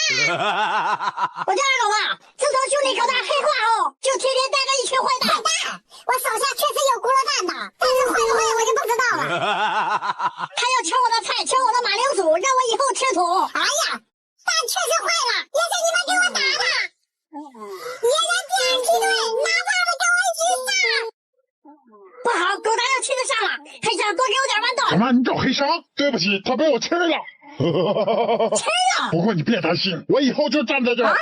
我叫二狗子，自从兄弟狗大黑化后，就天天带着一群坏蛋。我手下确实有轱辘蛋的，但是坏不坏我就不知道了。他要抢我的菜，抢我的马铃薯，让我以后吃土。哎呀，蛋确实坏了，也是你们给我打的。野人第二梯队，拿棒子跟我一起上。不好，狗大要亲自上了，黑箱多给我点豌豆。什么？你找黑商？对不起，他被我吃了。吃了？不过你别担心，我以后就站在这儿。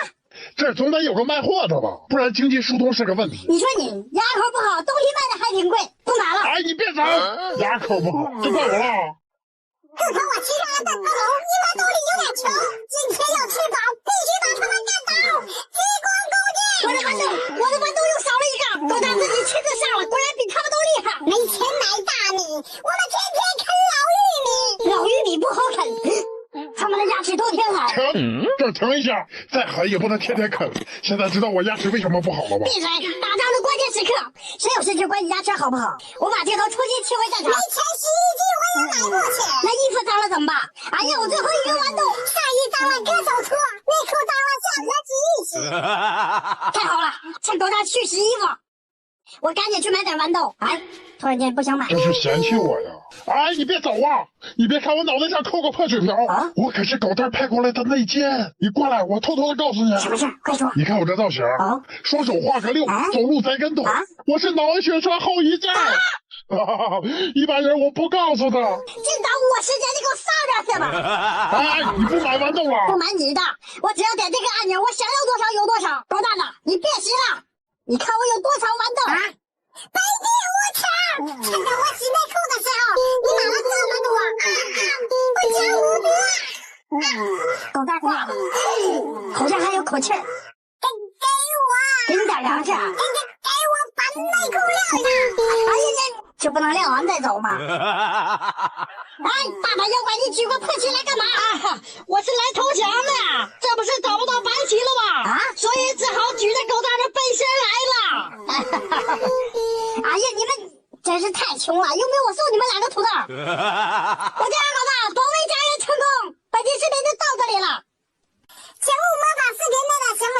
这儿总得有个卖货的吧，不然经济疏通是个问题。你说你牙口不好，东西卖的还挺贵，不买了。哎，你别走，牙口不好，就怪我了。自从我骑上了邓克龙，你们兜里有点穷，今天要吃饱，必须把他们干倒，激光勾践。我的豌豆又少了一个，狗大自己亲自上了，果然比他们都厉害。没钱买大米，我们天天啃老玉米。老玉米不好啃，他们的牙齿都挺好。停，这儿停一下，再狠也不能天天啃。现在知道我牙齿为什么不好了吧？闭嘴！打仗的关键时刻，谁有事就管你牙齿好不好？我把镜头出击骑回战场。没钱洗衣机我也买不起。那衣服脏了怎么办？哎呀，我最后一根豌豆。上衣脏了割手搓，内裤脏了下颌挤一洗。太好了，趁狗大去洗衣服，我赶紧去买点豌豆。哎，突然间不想买。这是嫌弃我呀！哎，你别走啊！你别看我脑袋上扣个破纸条，我可是狗蛋派过来的内奸。你过来，我偷偷的告诉你。什么事？快说。你看我这造型，双手画个六，走路栽跟斗，我是脑血栓后遗症。一般人我不告诉他。净耽误我时间，你给我上点去吧！哎，你不买豌豆了？不买你的，我只要点这个按钮，我想要多少有多少。狗蛋子，你别洗了，你看我有多少豌豆？本地无常，趁着我洗内裤的时候，你买了这么多，不讲武德。狗蛋子，好像还有口气儿。给我，给你点粮食。给我把内裤晾上。哎呀，这不能晾完再走吗？哎，大胆妖怪，你举过破旗来干嘛？我是来投降的，这不是找不到白旗了吗？所以只好举着狗蛋的背心来了。哎呀，你们真是太穷了，有没有我送你们2个土豆？我叫二狗子，保卫家园成功。本期视频就到这里了。请勿模仿视频内的行为。